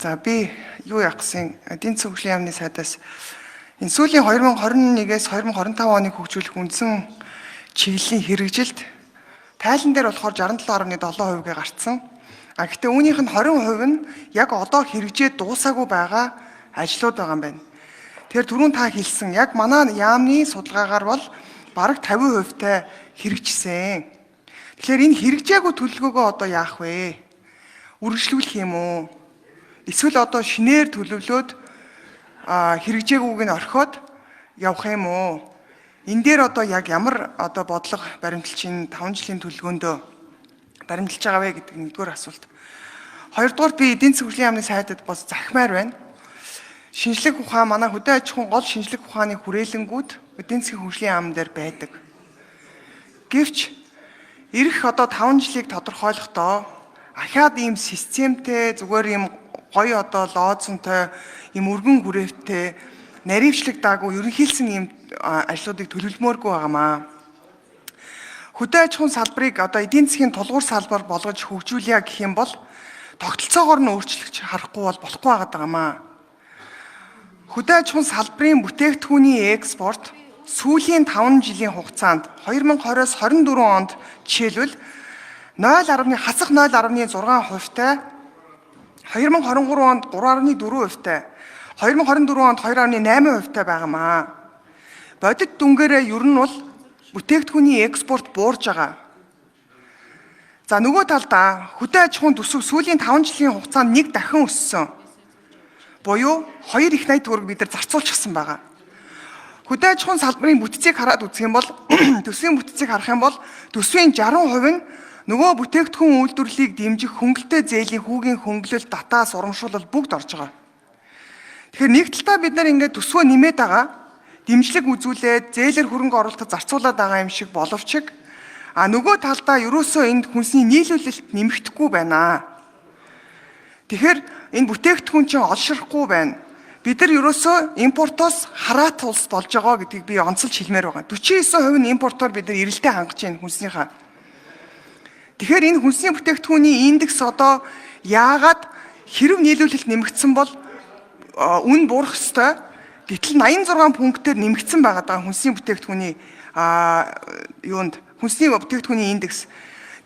За би юу яах гэсэн эдийн засгийн хөгжлийн яамны сайдаас энэ сүүлийн 2021-ээс 2025 оны хөгжүүлэх үндсэн чиглэлийн хэрэгжилт тайлан дээр болохоор 67.7% гарцсан. Гэхдээ үүнийх нь 20% нь яг одоо хэрэгжээд дуусаагүй байгаа ажлууд байгаа юм байна. Тэгэхээр түрүүн та хэлсэн яг манай яамны судалгаагаар бол бараг 50%-тай хэрэгжсэн. Тэгэхээр энэ хэрэгжээгүй төлөвлөгөөгөө одоо яах вэ? Үргэлжлүүлэх юм уу? Эсвэл одоо шинээр төлөвлөөд хэрэгжээгүйг нь орхиод явах юм уу? Энэ дээр одоо яг ямар одоо бодлого баримталчин 5 жилийн төлөвлөгөөндөө баримталж байгаа вэ гэдэг нэгдүгээр асуулт. Хоёрдугаар би эдийн засгийн хөгжлийн яамны сайдад бас захимаар байна. Шинжлэх ухаан манай хөдөө аж ахуйн гол шинжлэх ухааны хүрээлэнгүүд эдийн засгийн хөгжлийн яам дээр байдаг. Гэвч ирэх одоо 5 жилийг тодорхойлохдоо ахаад ийм системтэй зүгээр ийм гоё одоо лоозонтой ийм өргөн хүрээвтэй наривчлагдаагүй ерөнхийлсэн ийм ажлуудыг төлөвлөмөөргүй байгаамаа. Хөдөө аж ахуйн салбарыг одоо эдийн засгийн тулгуур салбар болгож хөгжүүлье гэх юм бол тогтолцоогоор нь өөрчлөгч харахгүй бол болохгүй байгаамаа. Хөдөө аж ахуйн салбарын бүтээгдэхүүний экспорт сүүлийн 5 жилийн хугацаанд 2020-оос 24 онд жишээлбэл хасах 0.6%-тай 2023 онд 3.4%-тай 2024 онд 2.8%-тай байгаамаа. Бодит дүнгээрээ ер нь бол бүтээгдэхүүний экспорт буурж байгаа. За нөгөө талдаа хөдөө аж ахуйн төсөв сүүлийн 5 жилийн хугацаанд нэг дахин өссөн. Буюу 2 их 80 төгрөг бид нар зарцуулчихсан байгаа. Хөдөө аж ахуйн салбарын бүтцийг хараад үзэх юм бол төсвийн бүтцийг харах юм бол төсвийн 60% нь нөгөө бүтээгдэхүүн үйлдвэрлэлийг дэмжих хөнгөлтэй зээлийн хүүгийн хөнгөлөлт, датаас урамшуулал бүгд орж байгаа. Тэгэхээр нэг талдаа бид нар ингээд төсвөө нэмээд байгаа, дэмжлэг үзүүлээд зээлэр хөрөнгө оруулалтад зарцуулаад байгаа юм шиг боловч нөгөө талдаа ерөөсөө энд хүнсний нийлүүлэлт нэмэгдэхгүй байна. Тэгэхээр энэ бүтээгдэхүүн чинь олширхгүй байна. Бид нар ерөөсөө импортоос хараат улс болж байгаа гэдгийг би онцолж хэлмээр байгаа. 49% нь импортоор бид нар эрэлтээ хангаж байна хүнснийхаа. Тэгэхээр энэ хүнсний бүтээгдэхүүний индекс одоо яагаад хэрэв нийлүүлэлт нэмэгдсэн бол үн буурах ёстой. Гэтэл 86 пунктээр нэмэгдсэн байгаа хүнсний бүтээгдэхүүний хүнсний бүтээгдэхүүний индекс.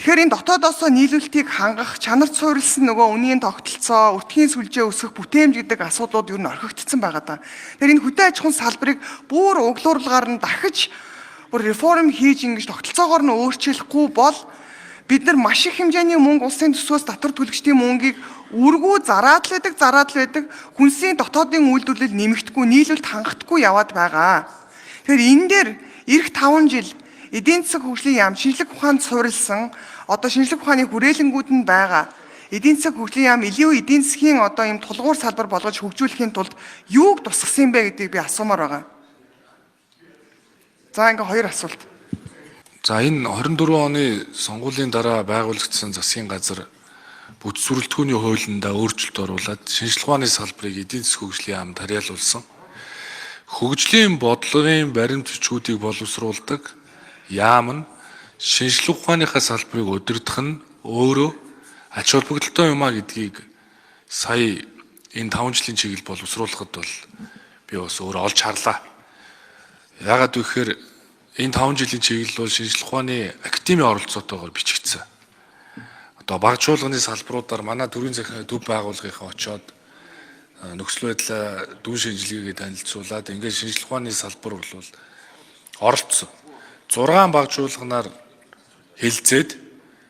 Тэгэхээр энэ дотоодоос нийлүүлэлтийг хангах, чанарт суурилсан нөгөө үнийн тогтолцоо, өртгийн сүлжээ өсгөх бүтээмж гэдэг асуудлууд ер нь орхигдсон байгаа даа. Тэгэхээр энэ хөдөө аж ахуйн салбарыг бүр углуурлагаар нь дахиж реформ хийж ингэж тогтолцоогоор нь өөрчлөхгүй бол бид нар маш их хэмжээний мөнгө улсын төсвөөс татвар төлөгчдийн мөнгийг үргүү зараад л байдаг хүнсний дотоодын үйлдвэрлэл нэмэгдэхгүй, нийлүүлэлт хангахгүй яваад байгаа. Тэгэхээр энэ дээр эх 5 жил эдийн засаг хөгжлийн яам шинжлэх ухаанд суурилсан одоо шинжлэх ухааны хүрээлэнгүүд нь байгаа. Эдийн засаг хөгжлийн яам илүү эдийн засгийн одоо ийм тулгуур салбар болгож хөгжүүлэхийн тулд юуг тусгасан юм бэ гэдгийг би асуумаар байгаа. За ингээ хоёр асуулт. За энэ 24 оны сонгуулийн дараа байгуулагдсан засгийн газар бүтэц сүрэлтгүүний хуулиндаа өөрчлөлт оруулад шинжлэх ухааны салбарыг эдийн засгийн хөгжлийн яамд харьяалуулсан. Хөгжлийн бодлогын баримт бичгүүдийг боловсруулдаг яам нь шинжлэх ухааныхаа салбарыг удирдах нь өөрөө ач холбогдолтой юм а гэдгийг сая энэ 5 жилийн чиглэл боловсруулахад бол би бас өөрөө олж харлаа. Яагаад гэвэл энэ 5 жилийн чиглэл бол шинжлэх ухааны академийн оролцоотойгоор бичигдсэн. Одоо багжуулганы салбаруудаар манай төрийн захиргааны төв байгууллагынхаа очоод нөхцөл байдлаа дүүн шинжилгээгээ танилцуулаад ингээд шинжлэх ухааны салбар бол оролцсон. 6 багжуулганаар хэлцээд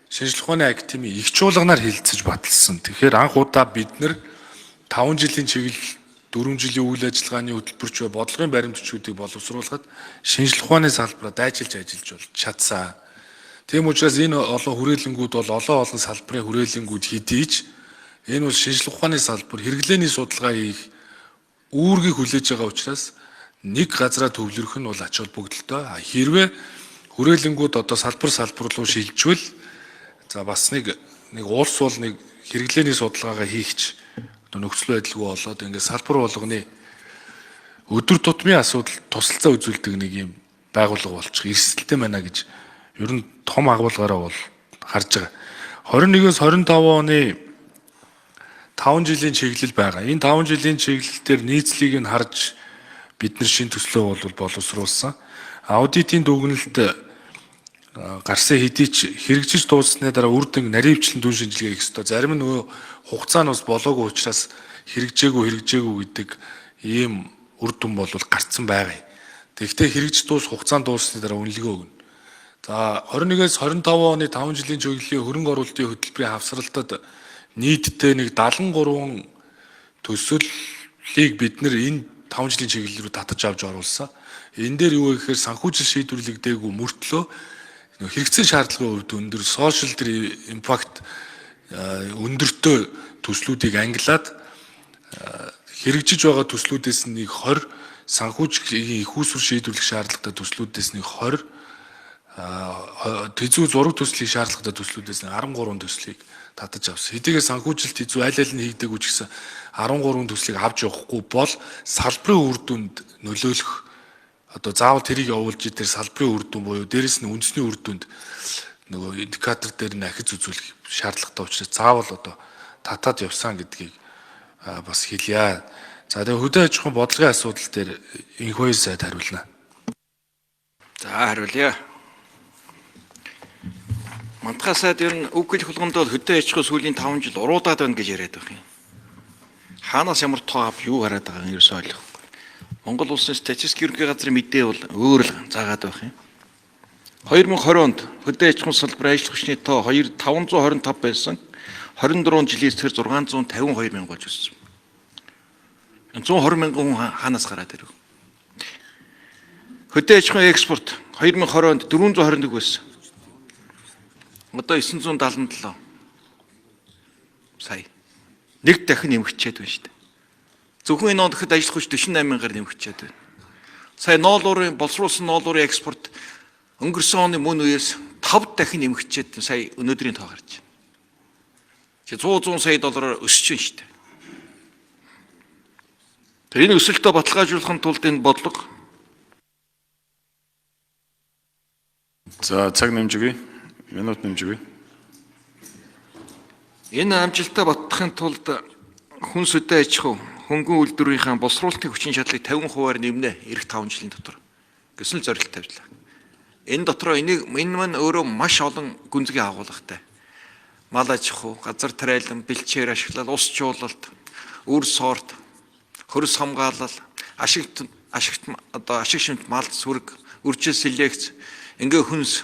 шинжлэх ухааны академийн их чуулганаар хэлцэж баталсан. Тэгэхээр анх удаа бид нар 5 жилийн чиглэл 4 жилийн үйл ажиллагааны хөтөлбөрч бодлогын баримт бичгүүдийг боловсруулахад шинжлэх ухааны салбараа ажиллаж болж чадсан. Тийм учраас энэ олон хүрээлэнгүүд бол олон салбарын хүрээлэнгүүд хэдийж энэ бол шинжлэх ухааны салбар хэрэглээний судалгаа хийх үүргийг хүлээж байгаа учраас нэг газараа төвлөрөх нь бол ач холбогдолтой. Хэрвээ хүрээлэнгүүд одоо салбар руу шилжвэл за бас нэг улс бол нэг хэрэглээний судалгаагаа хийгч одоо нөхцөл байдалгүй болоод ингээд салбар болгоны өдөр тутмын асуудал тусалцаа үзүүлдэг нэг юм байгууллага болчих эрсдэлтэй байна гэж ер нь том агуулгаараа бол харж байгаа. 21-с 25 оны 5 жилийн чиглэл байгаа. Энэ 5 жилийн чиглэл дээр нийцлийг нь харж бид нар шин төслөө боловсруулсан. Аудитын дүгнэлт гарсан хэдий ч хэрэгжиж дууссаны дараа үр дүн наривчлан дүн шинжилгээ хийх ёстой. Зарим нь нөгөө хугацаа нь бас болоогүй учраас хэрэгжээгүй гэдэг ийм үр дүн бол гарцсан байгаа юм. Тэгэхдээ хэрэгжиж хугацаанд дууссаны дараа үнэлгээ өгнө. За 21-ээс 25 оны 5 жилийн чиглэлийн хөрөнгө оруулалтын хөтөлбөрийн хавсралтад нийтдээ нэг 73 төсөллийг бид нэр энэ 5 жилийн чиглэл рүү татаж авч оруулсан. Энэ дээр юу вэ гэхээр санхүүжил шийдвэрлэгдээгүй мөртлөө хэрэгцээ шаардлагын хувьд өндөр, сошиал дээр импакт өндөртэй төслүүдийг ангилаад хэрэгжиж байгаа төслүүдээс нэг 20, санхүүжлийн их усүр шийдвэрлэх шаардлагатай төслүүдээс нэг 20, тэзүү зураг төслийн шаардлагатай төслүүдээс нэг 13 төслийг татаж авсан. Хэдийгээр санхүүжилт тэзүү аль аль нь хийгдээгүй ч гэсэн 13 төслийг авч явахгүй бол салбарын үр дүнд нөлөөлөх одоо заавал тэрийг явуулж идээр салбарын үр дүн буюу дээрэс нь үндэсний үр дүнд нөгөө индикатор дээр нь ахиж үзүүлэх шаардлагатай учраас заавал одоо татаад явсан гэдгийг бас хэлье. За тэгээ хөдөө аж ахуйн бодлогын асуудал дээр энэхүү сайд хариулна. За хариулъя. Мантхаа сайд ер нь үг хэлэх болгонд бол хөдөө аж ахуй сүүлийн 5 жил уруудаад байна гэж яриад байгаа юм. Хаанаас ямар тоо ав юу хараад байгааг нь ерөөсөө ойлгохгүй. Монгол улсын статистик ерөнхий газрын мэдээ бол өөр л заагаад байх юм. 2020 онд хөдөө аж ахуйн салбарын ажил хүчний тоо 525 байсан. 24 жилийн эсрэг 652 мянга болж өссөн. 120 мянган хүн хаанаас гараад ирв? Хөдөө аж ахуйн экспорт 2020 онд 421 байсан. Одоо 977 сая. Нэг дахин нэмэгдчихэд байна шүү дээ. Зөвхөн энэ онд хэд ажил хүч 48 мянгаар нэмэгдчихэд байна. Сая ноолуурын боловсруулсан ноолуурын экспорт өнгөрсөн оны мөн үеэс 5 дахин нэмэгдчихэд сая өнөөдрийн тоо гарч байна. 100 сая доллараар өсөж байна шүү дээ. Тэр энэ өсөлтөө баталгаажуулахын тулд энэ бодлого. За цаг нэмж өгье. Минут нэмж өгье. Энэ амжилтаа батлахын тулд хүнс хөдөө аж ахуй хөнгөн үйлдвэрийнхээ боловсруулалтын хүчин чадлыг 50%-аар нэмнэ эх 5 жилийн дотор гэсэн зорилт тавьлаа. Энэ дотроо энэ маань өөрөө маш олон гүнзгий агуулгатай. Мал аж ахуй, газар тариалан, бэлчээр ашиглал, ус чуулалт, үр сорт, хөрс хамгаалал, ашигт шимт мал сүрэг, үржил селекц, ингээ хүнс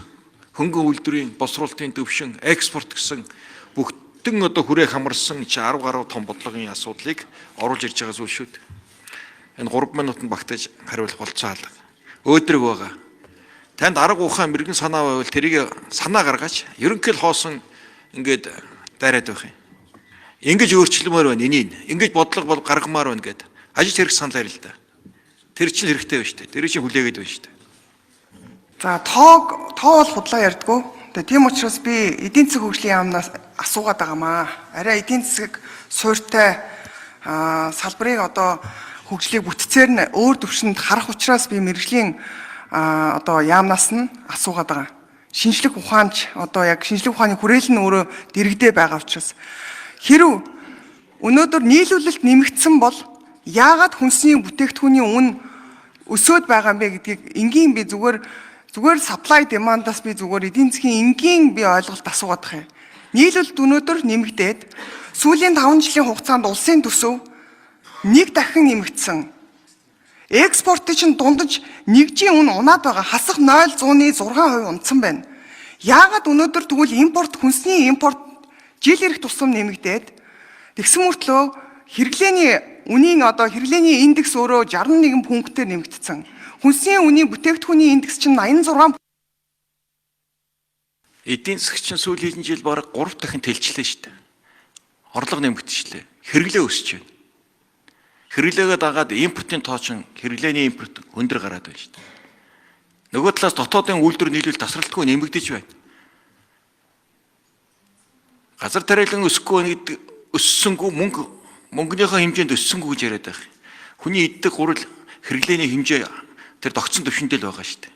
хөнгөн үйлдвэрийн боловсруулалтын төвшин, экспорт гэсэн бүгдэн одоо хүрээх хамарсан 10 гаруй том бодлогын асуудлыг оруулж ирж байгаа зүйл шүү дээ. Энэ 3 минутанд багтаж хариулах болцоо. Өөдрөг байгаа. Танд арга ухаан мэрэгэн санаа байвал тэрийг санаа гаргаж ерөнхий хоосон ингээд дайраад байх юм. Ингэж өөрчлөмөр байна энийг. Ингэж бодлого бол гаргамаар байна гэд. Ажил хэрэг санал ярил л да. Тэр чинь хэрэгтэй байна шүү дээ. Тэр чинь хүлээгээд байна шүү дээ. За тоо бол худлаа ярьдгүй. Тэгээ тийм учраас би эдийн засаг хөгжлийн яамнаас асуугаад байгаамаа. Арай эдийн засаг суурьтай салбарыг одоо хөгжлийг бүтцээр нь өөр төвшөнд харах учраас би мэрэгжлийн одоо яамнаас нь асуугаад байгаа. Шинжлэх ухаанч одоо яг шинжлэх ухааны хүрээл нь өөрөө дэрэгдээ байгаа учраас хэрв өнөөдөр нийлүүлэлт нэмэгдсэн бол яагаад хүнсний бүтээгдэхүүний үн өсөөд байгаа юм бэ гэдгийг энгийн би зүгээр supply demand-аас би зүгээр эдийн засгийн энгийн би ойлголт асуугаад байгаа юм. Нийлүүлэлт өнөөдөр нэмэгдээд сүүлийн 5 жилийн хугацаанд улсын төсөв нэг дахин нэмэгдсэн. Экспортын чинь дундаж нэгжийн үн унаад байгаа хасах 0.6% унтсан байна. Яагаад өнөөдөр тэгвэл хүнсний импорт жил ирэх тусам нэмэгдээд тэгсэн мөртлөө хэрэглээний үнийн одоо хэрэглээний индекс өөрөө 61 пунктээр нэмэгдсэн. Хүнсний үнийн бүтээгдэхүүний индекс чинь 86. Эдийн засаг чинь сүүлийн жил бараг 3 дахин тэлжлээ шүү дээ. Орлого нэмэгдчихлээ. Хэрэглээ өсөж байна. Хэрэглээгээ дагаад импортын тоо чинь хэрэглээний импорт өндөр гараад байна шүү дээ. Нөгөө талаас дотоодын үйлдвэр нийлүүл тасралтгүй нэмэгдэж байна. Газар тариалан өсөхгүй гэдэг өссөнгүү мөнгөнийхөө хэмжээнд өссөнгүү гэж яриад байх. Хүний иддэг гурил хэрэглээний хэмжээ тэр тогтсон төвшөндөл байгаа шүү дээ.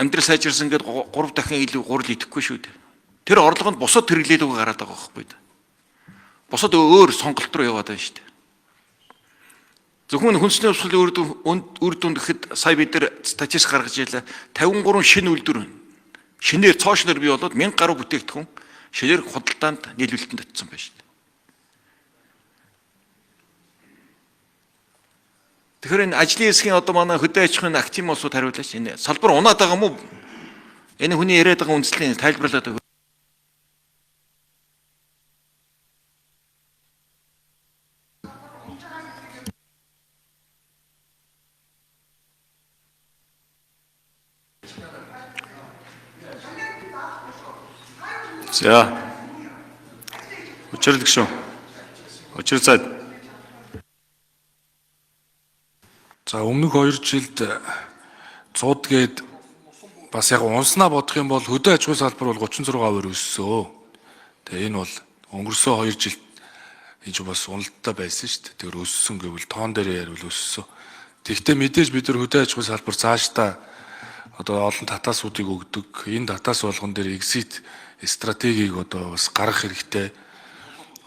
Амьдрал сайжирсан гэдэг 3 дахин илүү гурил идэхгүй шүү дээ. Тэр орлогонд бусад хэрэглээлүүг гараад байгаа байхгүй. бусад өөр сонголт руу яваад байна шүү дээ. Зөвхөн хүнсний өвсгөлийн үр дүнд гэхэд сая бид нар статистик гаргаж ийлээ 53 шинэ үйлдвэр шинээр цоошноор бий болоод 1000 гаруй бүтээгдэхүүн шинээр худалдаанд нийлүүлэлтэнд очсон байна шүү дээ. Тэгэхээр энэ ажлын хэсгийн одоо манай хөдөө аж ахуйн актив улсууд хариулаач энэ салбар унаад байгаа мó? Энэ хүний яриад байгаа үндслийн тайлбарлаад өгөө. За. Учирлаг шүү. Учир цаад. За өмнөх 2 жилд 100 гээд бас яг унснаа бодох юм бол хөдөө аж ахуйн салбар бол 36% өссөн. Тэгээ энэ бол өнгөрсөн 2 жилд энэ бас уналттай байсан шүү дээ. Тэр өссөн гэвэл тоон дээр ярил өссөн. Тэгвэл мэдээж бид нар хөдөө аж ахуйн салбар цаашдаа одоо олон татаасуудыг өгдөг. Энэ татаас болгон дээр exit стратегийг одоо бас гаргах хэрэгтэй.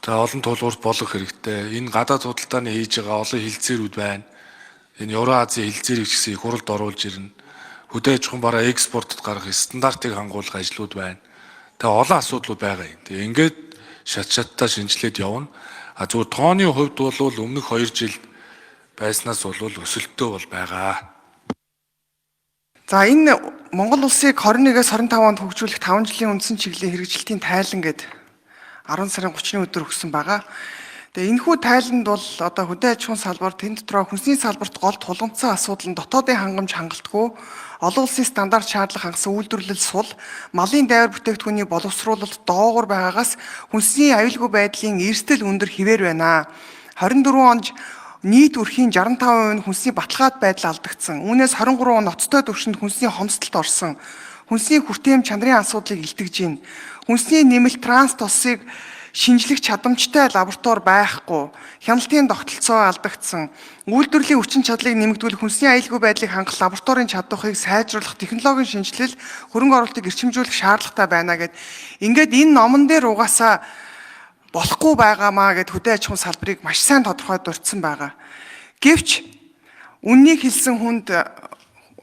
Тэгээ олон тулгуурт болох хэрэгтэй. Энэ гадаад худалдааны хийж байгаа олон хилцээрүүд байна. Энэ Евразийн хилцээрийг ч гэсэн их хуралд оруулж ирнэ. Хөдөө аж ахуйн бараа экспортод гаргах стандартыг хангуулах ажлууд байна. Тэгээ олон асуудлууд байгаа юм. Тэгээ ингээд шатшаттай шинжилээд явна. А зүгээр тооны хувьд бол өмнөх 2 жилд байснаас бол өсөлтөө бол байгаа. За энэ Монгол улсыг 21-с 25 онд хөгжүүлэх 5 жилийн үндсэн чиглэлийн хэрэгжилтийн тайлан гээд 10 сарын 30-ны өдөр өгсөн байгаа. Тэгээ энэхүү тайланд бол одоо хөдөө аж ахуйн салбар тэн дотроо хүнсний салбарт гол тулгамдсан асуудал нь дотоодын хангамж хангалтгүй, олон улсын стандарт шаардлага хангасан үйлдвэрлэл сул, малын дайвар бүтээгдэхүүний боловсруулалт доогуур байгаагаас хүнсний аюулгүй байдлын эрсдэл өндөр хэвээр байна. 24 онд нийт өрхийн 65% нь хүнсний баталгаад байдал алдагдсан. Үүнээс 23% ноцтой төвшөнд хүнсний хомсдолд орсон. Хүнсний хүртэем чанарын асуудлыг илтгэж байна. Хүнсний нэмэлт транс тосыг шинжлэх чадамжтай лаборатори байхгүй. Хяналтын тогтолцоо алдагдсан. Үйлдвэрлэлийн хүчин чадлыг нэмэгдүүлэх, хүнсний аюулгүй байдлыг хангах лабораторийн чадварыг сайжруулах, технологийн шинжилэл, хөрөнгө оруулалтыг эрчимжүүлэх шаардлагатай байна гэд. Ингээд энэ номон дээр угаасаа болохгүй байгаамаа гэд хөдөө аж ахуйн салбарыг маш сайн тодорхой дурдсан байгаа. Гэвч үннийг хэлсэн хүнд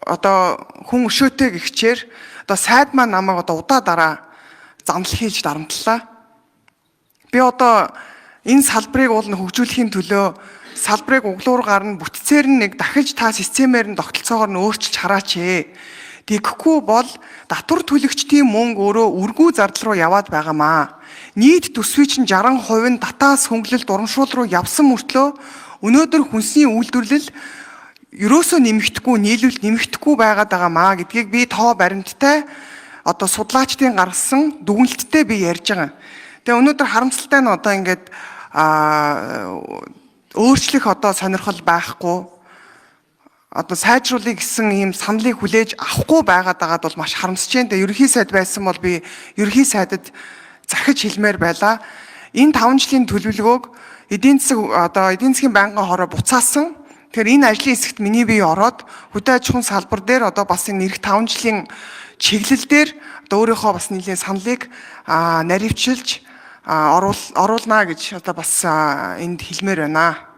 одоо хүн өшөөтэй гихчээр одоо сайд маань намайг одоо удаа дараа занал хийж дарамтлаа. Би одоо энэ салбарыг хөгжүүлэхийн төлөө салбарыг углуур гарна, бүтцээр нь нэг дахиж та системээр нь тогтолцоогоор нь өөрчилж хараач ээ. Тэгэхгүй бол татвар төлөгчдийн мөнгө өөрөө үргүү зардал руу яваад байгаамаа. Нийт төсвийн чинь 60% нь татаас хөнгөлөлт урамшуул руу явсан мөртлөө өнөөдөр хүнсний үйлдвэрлэл ерөөсөө нэмэгдэхгүй, нийлүүл нэмэгдэхгүй байгаад байгаамаа гэдгийг би тоо баримттай одоо судлаачдын гаргасан дүгнэлттэй би ярьж байгаа. Тэгээ өнөөдөр харамсалтай нь одоо ингээд өөрчлөх одоо сонирхол байхгүй, одоо сайжруулах гэсэн ийм саналыг хүлээж авахгүй байгаад бол маш харамсаж байна. Тэгээ ерөнхий сайд байсан бол би ерөнхий сайдад захиж хэлмээр байлаа. Энэ 5 жилийн төлөвлөгөөг эдийн засгийн байнгын хороо буцаасан. Тэгэхээр энэ ажлын хэсэгт миний бие ороод хөдөө аж ахуйн салбар дээр одоо бас энэ эх 5 жилийн чиглэл дээр одоо өөрийнхөө бас нэлийн саналыг наривчилж оруулнаа гэж одоо бас энд хэлмээр байна.